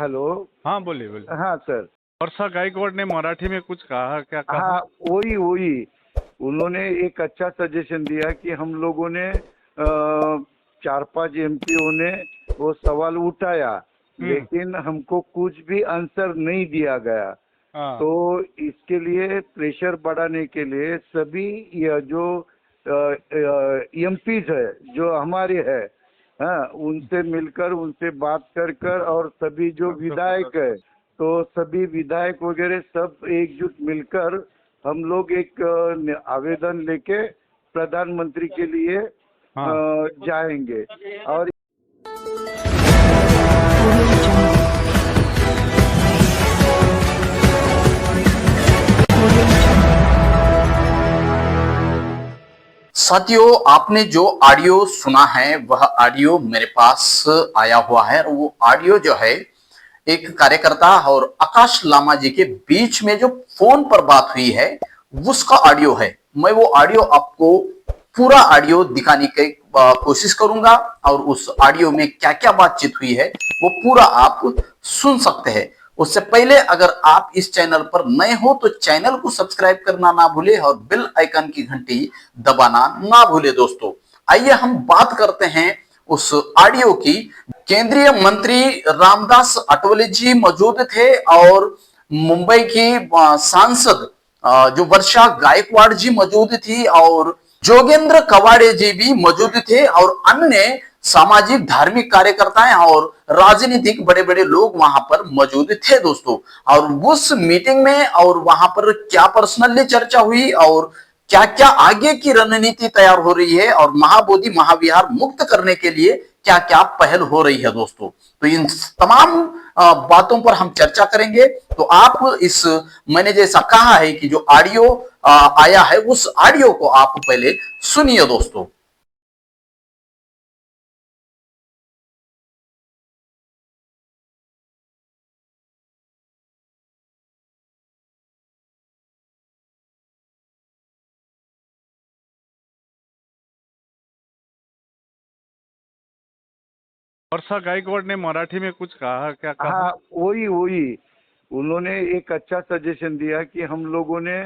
Hello. हाँ, बोलिए बोलिए। हाँ सर। वर्षा गायकवाड़ ने मराठी में कुछ कहा, क्या कहा? हाँ, वही वही उन्होंने एक अच्छा सजेशन दिया कि हम लोगों ने 4-5 एमपीओ ने वो सवाल उठाया, लेकिन हमको कुछ भी आंसर नहीं दिया गया। हाँ। तो इसके लिए प्रेशर बढ़ाने के लिए सभी ये जो एमपीज है जो हमारे है, हाँ, उनसे मिलकर उनसे बात कर कर और सभी जो विधायक है, तो सभी विधायक वगैरह सब एकजुट मिलकर हम लोग एक आवेदन लेके प्रधानमंत्री के लिए हाँ। जाएंगे। और साथियों, आपने जो ऑडियो सुना है वह ऑडियो मेरे पास आया हुआ है। और वो ऑडियो जो है एक कार्यकर्ता और आकाश लामा जी के बीच में जो फोन पर बात हुई है उसका ऑडियो है। मैं वो ऑडियो आपको पूरा ऑडियो दिखाने की कोशिश करूंगा और उस ऑडियो में क्या क्या बातचीत हुई है वो पूरा आप सुन सकते हैं। उससे पहले अगर आप इस चैनल पर नए हो तो चैनल को सब्सक्राइब करना ना भूले और बेल आइकन की घंटी दबाना ना भूले। दोस्तों, आइए हम बात करते हैं उस ऑडियो की। केंद्रीय मंत्री रामदास अठवले जी मौजूद थे और मुंबई की सांसद जो वर्षा गायकवाड़ जी मौजूद थी और जोगेंद्र कवाड़े जी भी मौजूद थे और अन्य सामाजिक धार्मिक कार्यकर्ताएं और राजनीतिक बड़े बड़े लोग वहां पर मौजूद थे दोस्तों। और उस मीटिंग में और वहां पर क्या पर्सनली चर्चा हुई और क्या क्या आगे की रणनीति तैयार हो रही है और महाबोधि महाविहार मुक्त करने के लिए क्या क्या पहल हो रही है दोस्तों, तो इन तमाम बातों पर हम चर्चा करेंगे। तो आप इस, मैंने जैसा कहा है कि जो ऑडियो आया है उस ऑडियो को आप पहले सुनिए दोस्तों। वर्षा गायकवाड़ ने मराठी में कुछ कहा, क्या कहा? हाँ, वही वही उन्होंने एक अच्छा सजेशन दिया कि हम लोगों ने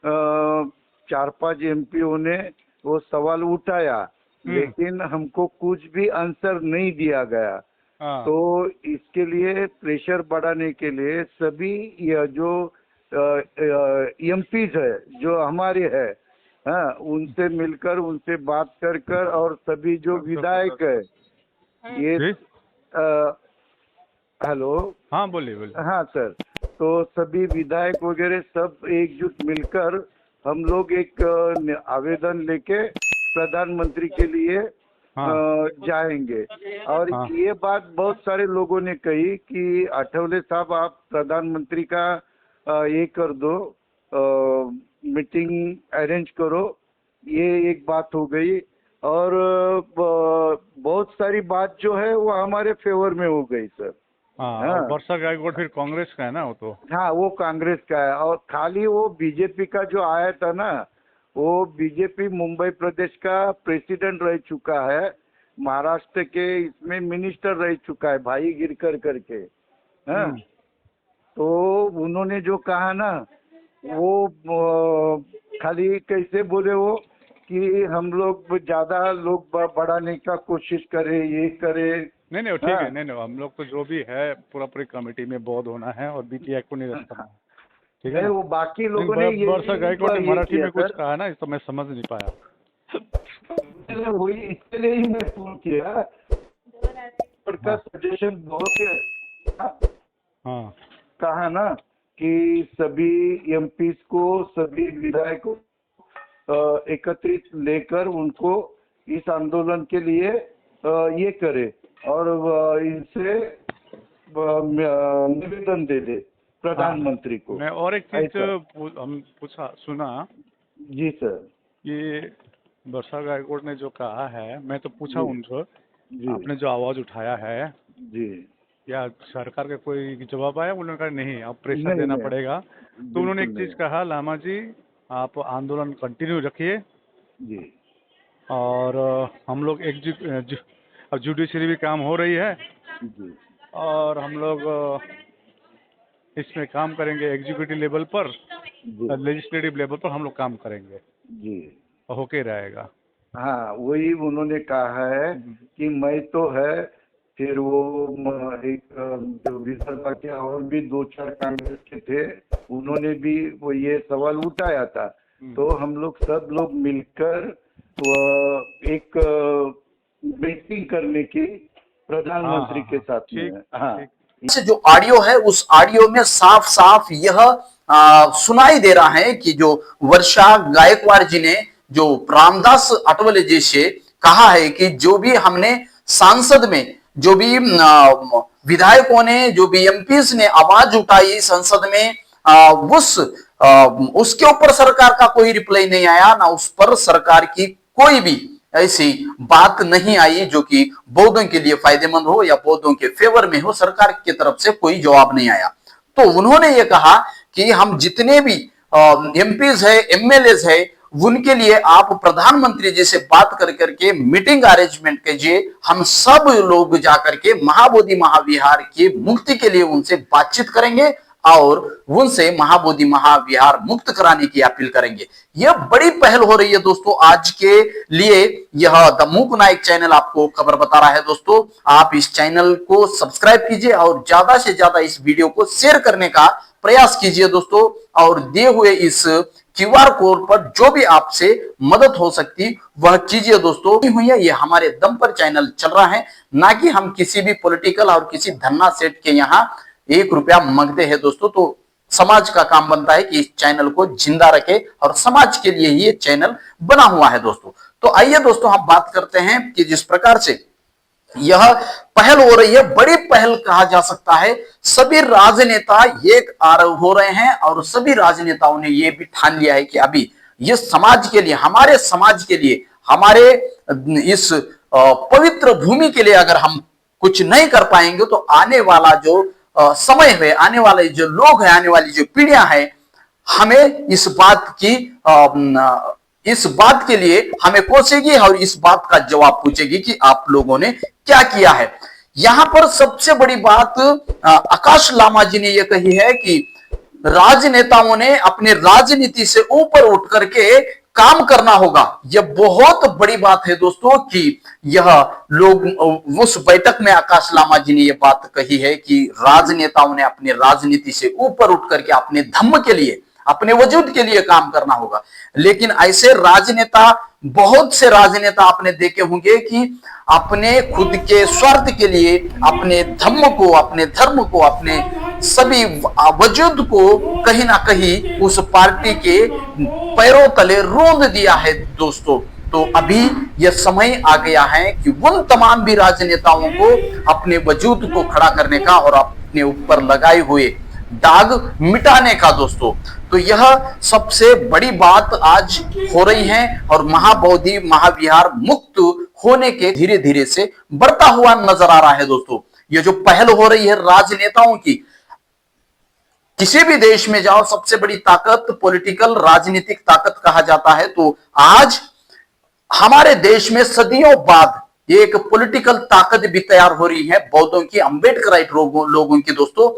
4-5 एमपीओ ने वो सवाल उठाया, लेकिन हमको कुछ भी आंसर नहीं दिया गया। हाँ। तो इसके लिए प्रेशर बढ़ाने के लिए सभी ये जो एमपीज है जो हमारे है, हाँ, उनसे मिलकर उनसे बात कर कर और सभी जो विधायक है ये जी? हेलो। हाँ, बोलिए बोलिए। हाँ सर। तो सभी विधायक वगैरह सब एकजुट मिलकर हम लोग एक आवेदन लेके प्रधानमंत्री के लिए हाँ। जाएंगे। और हाँ। ये बात बहुत सारे लोगों ने कही कि अठवले साहब आप प्रधानमंत्री का ये कर दो, मीटिंग अरेंज करो। ये एक बात हो गई। और बहुत सारी बात जो है वो हमारे फेवर में हो गई सर। हाँ, और हाँ वर्षा गायकवाड़ फिर कांग्रेस का है ना वो तो। हाँ, वो कांग्रेस का है। और खाली वो बीजेपी का जो आया था ना, वो बीजेपी मुंबई प्रदेश का प्रेसिडेंट रह चुका है, महाराष्ट्र के इसमें मिनिस्टर रह चुका है, भाई गिरकर करके। हाँ, तो उन्होंने जो कहा ना वो खाली कैसे बोले वो कि हम लोग ज्यादा लोग बढ़ाने का कोशिश करें, ये करें। नहीं नहीं, वो ठीक है। हाँ नहीं नहीं, हम लोग तो जो भी है पूरा पूरी कमिटी में बोध होना है और बीटीआई को नहीं करना है। ठीक है नहीं, ना? वो बाकी लेकिन लोगों ने वर्षा गायकवाड़ ने ये मराठी किया में कुछ सर। कहा ना, इस तो मैं समझ नहीं पाया। वही इसलिए ही मैं फोन किया। का हाँ। सजेशन बहुत हाँ। कहा ना कि सभी एमपीज को, सभी विधायकों एकत्रित लेकर उनको इस आंदोलन के लिए ये करे और इनसे निवेदन दे दे हाँ, प्रधानमंत्री को। मैं और एक चीज ऐसा। हम पूछा सुना जी सर। कि वर्षा गायकवाड़ ने जो कहा है, मैं तो पूछा जी उनको, जी आपने जो आवाज उठाया है जी। या सरकार का कोई जवाब आया? उन्होंने कहा नहीं, अब प्रेशर नहीं देना नहीं, पड़ेगा। तो उन्होंने बिल्कुल एक चीज नहीं। कहा, लामा जी आप आंदोलन कंटिन्यू रखिए जी और हम लोग एक अब जुडिशरी भी काम हो रही है जी और हम लोग इसमें काम करेंगे एग्जीक्यूटिव लेवल पर, लेजिस्लेटिव लेवल पर हम लोग काम करेंगे, जी। होके रहेगा। हाँ, वही उन्होंने कहा है कि मैं तो है, फिर वो एक जो विदर्भ के और भी 2-4 कांग्रेस के थे, उन्होंने भी वो ये सवाल उठाया था। तो हम लोग सब लोग मिलकर वो एक मीटिंग करने की प्रधानमंत्री के साथ में। हाँ, से जो ऑडियो है उस ऑडियो में साफ साफ यह सुनाई दे रहा है कि जो वर्षा गायकवाड़ जी ने जो रामदास अठवले जी से कहा है कि जो भी हमने सांसद में जो भी विधायकों ने, जो भी एमपीज ने आवाज उठाई संसद में, उसके ऊपर सरकार का कोई रिप्लाई नहीं आया, ना उस पर सरकार की कोई भी ऐसी बात नहीं आई जो कि बौद्धों के लिए फायदेमंद हो या बौद्धों के फेवर में हो। सरकार की तरफ से कोई जवाब नहीं आया। तो उन्होंने ये कहा कि हम जितने भी एमपीज है, एमएलएज है, उनके लिए आप प्रधानमंत्री जी से बात कर करके मीटिंग अरेंजमेंट कीजिए। हम सब लोग जाकर के महाबोधि महाविहार की मुक्ति के लिए उनसे बातचीत करेंगे और उनसे महाबोधि महाविहार मुक्त कराने की अपील करेंगे। यह बड़ी पहल हो रही है दोस्तों आज के लिए। यह द मूक नायक चैनल आपको खबर बता रहा है। दोस्तों आप इस चैनल को सब्सक्राइब कीजिए और ज्यादा से ज्यादा इस वीडियो को शेयर करने का प्रयास कीजिए दोस्तों, और दिए हुए इस क्यूआर कोड पर जो भी आपसे मदद हो सकती वह कीजिए दोस्तों। हुई है ये हमारे दम पर चैनल चल रहा है, ना कि हम किसी भी पॉलिटिकल और किसी धन्ना सेठ के यहाँ 1 रुपया मांगते हैं दोस्तों। तो समाज का काम बनता है कि इस चैनल को जिंदा रखे और समाज के लिए ही ये चैनल बना हुआ है दोस्तों। तो आइए दोस्तों हम बात करते हैं कि जिस प्रकार से यह पहल हो रही है, बड़ी पहल कहा जा सकता है। सभी राजनेता एक हो रहे हैं और सभी राजनेताओं ने यह भी ठान लिया है कि अभी ये समाज के लिए, हमारे समाज के लिए, हमारे इस पवित्र भूमि के लिए अगर हम कुछ नहीं कर पाएंगे तो आने वाला जो समय है, आने वाले जो लोग हैं, आने वाली जो पीढ़ियां हैं, हमें इस बात के लिए हमें कोसेगी और इस बात का जवाब पूछेगी कि आप लोगों ने क्या किया है। यहां पर सबसे बड़ी बात आकाश लामा जी ने यह कही है कि राजनेताओं ने अपने राजनीति से ऊपर उठ करके काम करना होगा। यह बहुत बड़ी बात है दोस्तों कि यह लोग उस बैठक में आकाश लामा जी ने यह बात कही है कि राजनेताओं ने अपने राजनीति से ऊपर उठ करके अपने धम्म के लिए, अपने वजूद के लिए काम करना होगा। लेकिन ऐसे राजनेता, बहुत से राजनेता आपने देखे होंगे कि अपने खुद के स्वार्थ के लिए अपने धम्म को, अपने धर्म को, अपने सभी वजूद को कहीं ना कहीं उस पार्टी के पैरों तले रोंद दिया है दोस्तों। तो अभी यह समय आ गया है कि उन तमाम भी राजनेताओं को अपने वजूद को खड़ा करने का और अपने ऊपर लगाए हुए दाग मिटाने का दोस्तों। तो यह सबसे बड़ी बात आज हो रही है और महाबोधि महाविहार मुक्त होने के धीरे धीरे से बढ़ता हुआ नजर आ रहा है दोस्तों। यह जो पहल हो रही है राजनेताओं की, किसी भी देश में जाओ सबसे बड़ी ताकत पॉलिटिकल राजनीतिक ताकत कहा जाता है। तो आज हमारे देश में सदियों बाद एक पॉलिटिकल ताकत भी तैयार हो रही है बौद्धों की, अम्बेडकराइट लोगों की दोस्तों।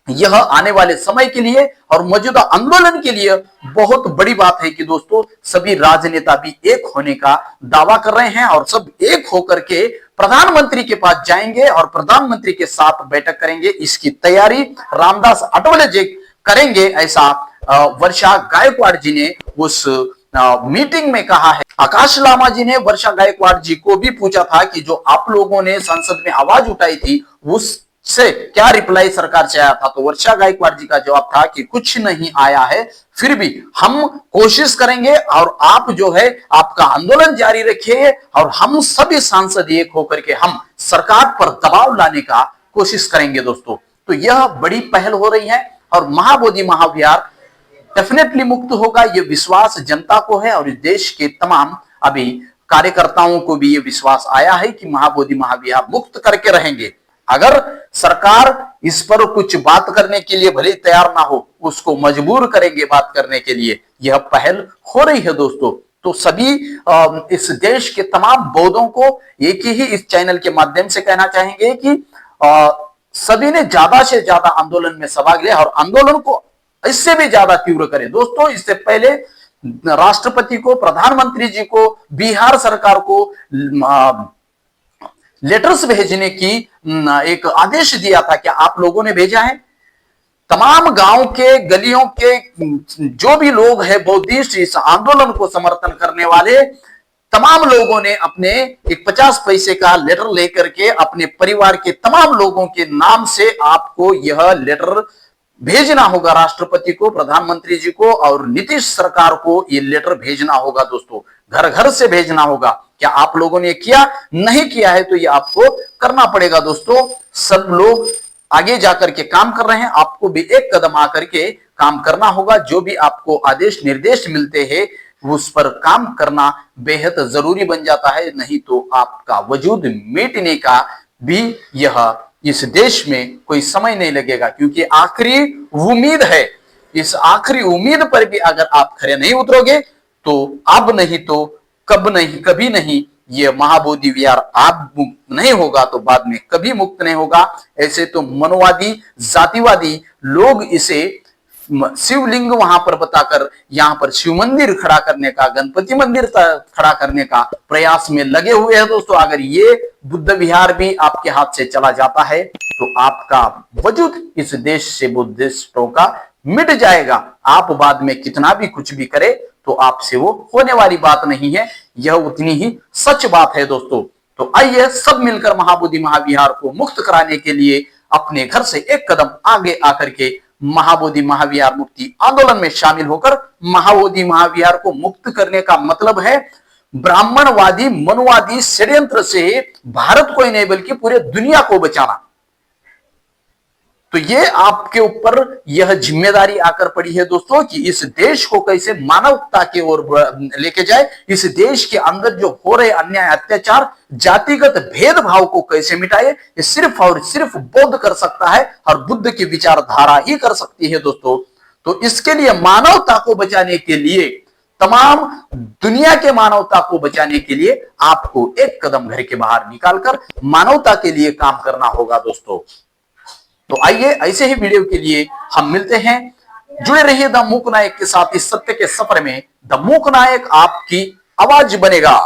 यह आने वाले समय के लिए और मौजूदा आंदोलन के लिए बहुत बड़ी बात है कि दोस्तों सभी राजनेता भी एक होने का दावा कर रहे हैं और सब एक होकर के प्रधानमंत्री के पास जाएंगे और प्रधानमंत्री के साथ बैठक करेंगे। इसकी तैयारी रामदास अठवले जी करेंगे, ऐसा वर्षा गायकवाड़ जी ने उस मीटिंग में कहा है। आकाश लामा जी ने वर्षा गायकवाड़ जी को भी पूछा था कि जो आप लोगों ने संसद में आवाज उठाई थी उससे क्या रिप्लाई सरकार से आया था। तो वर्षा गायकवाड़ जी का जवाब था कि कुछ नहीं आया है, फिर भी हम कोशिश करेंगे और आप जो है आपका आंदोलन जारी रखिए और हम सभी सांसद एक होकर के हम सरकार पर दबाव लाने का कोशिश करेंगे दोस्तों। तो यह बड़ी पहल हो रही है और महाबोधि महाविहार डेफिनेटली मुक्त होगा, यह विश्वास जनता को है और इस देश के तमाम अभी कार्यकर्ताओं को भी यह विश्वास आया है कि महाबोधि महाविहार मुक्त करके रहेंगे। अगर सरकार इस पर कुछ बात करने के लिए भले तैयार ना हो, उसको मजबूर करेंगे बात करने के लिए। यह पहल हो रही है दोस्तों। तो सभी इस देश के तमाम बौद्धों को एक ही इस चैनल के माध्यम से कहना चाहेंगे कि सभी ने ज्यादा से ज्यादा आंदोलन में सहभाग लिया और आंदोलन को इससे भी ज्यादा तीव्र करें। दोस्तों, इससे पहले राष्ट्रपति को, प्रधानमंत्री जी को, बिहार सरकार को लेटर्स भेजने की एक आदेश दिया था। क्या आप लोगों ने भेजा है? तमाम गांव के, गलियों के जो भी लोग हैं बौद्धिस्ट, इस आंदोलन को समर्थन करने वाले तमाम लोगों ने अपने एक 50 पैसे का लेटर लेकर के अपने परिवार के तमाम लोगों के नाम से आपको यह लेटर भेजना होगा। राष्ट्रपति को, प्रधानमंत्री जी को और नीतीश सरकार को यह लेटर भेजना होगा। दोस्तों, घर घर से भेजना होगा। क्या आप लोगों ने किया? नहीं किया है तो यह आपको करना पड़ेगा। दोस्तों, सब लोग आगे जाकर के काम कर रहे हैं, आपको भी एक कदम आकर के काम करना होगा। जो भी आपको आदेश निर्देश मिलते हैं उस पर काम करना बेहद जरूरी बन जाता है, नहीं तो आपका वजूद मिटने का भी यह इस देश में कोई समय नहीं लगेगा। क्योंकि आखिरी उम्मीद है, इस आखिरी उम्मीद पर भी अगर आप खड़े नहीं उतरोगे तो अब नहीं तो कभी नहीं ये महाबोधि विहार आप मुक्त नहीं होगा तो बाद में कभी मुक्त नहीं होगा। ऐसे तो मनोवादी, जातिवादी लोग इसे शिवलिंग वहां पर बताकर यहां पर शिव मंदिर खड़ा करने का, गणपति मंदिर खड़ा करने का प्रयास में लगे हुए हैं। दोस्तों, अगर ये बुद्ध विहार भी आपके हाथ से चला जाता है तो आपका वजूद इस देश से बुद्धिस्टों का मिट जाएगा। आप बाद में कितना भी कुछ भी करे तो आपसे वो होने वाली बात नहीं है, यह उतनी ही सच बात है। दोस्तों, तो आइए सब मिलकर महाबोधि महाविहार को मुक्त कराने के लिए अपने घर से एक कदम आगे आकर के महाबोधि महाविहार मुक्ति आंदोलन में शामिल होकर महाबोधि महाविहार को मुक्त करने का मतलब है ब्राह्मणवादी, मनुवादी षड्यंत्र से भारत को ही नहीं बल्कि पूरे दुनिया को बचाना। तो ये आपके ऊपर यह जिम्मेदारी आकर पड़ी है दोस्तों कि इस देश को कैसे मानवता की ओर लेके जाए, इस देश के अंदर जो हो रहे अन्याय, अत्याचार, जातिगत भेदभाव को कैसे मिटाए। ये सिर्फ और सिर्फ बौद्ध कर सकता है और बुद्ध की विचारधारा ही कर सकती है। दोस्तों, तो इसके लिए मानवता को बचाने के लिए, तमाम दुनिया के मानवता को बचाने के लिए आपको एक कदम घर के बाहर निकालकर मानवता के लिए काम करना होगा। दोस्तों, तो आइए ऐसे ही वीडियो के लिए हम मिलते हैं। जुड़े रहिए द मूक नायक के साथ इस सत्य के सफर में। द मूक नायक आपकी आवाज बनेगा।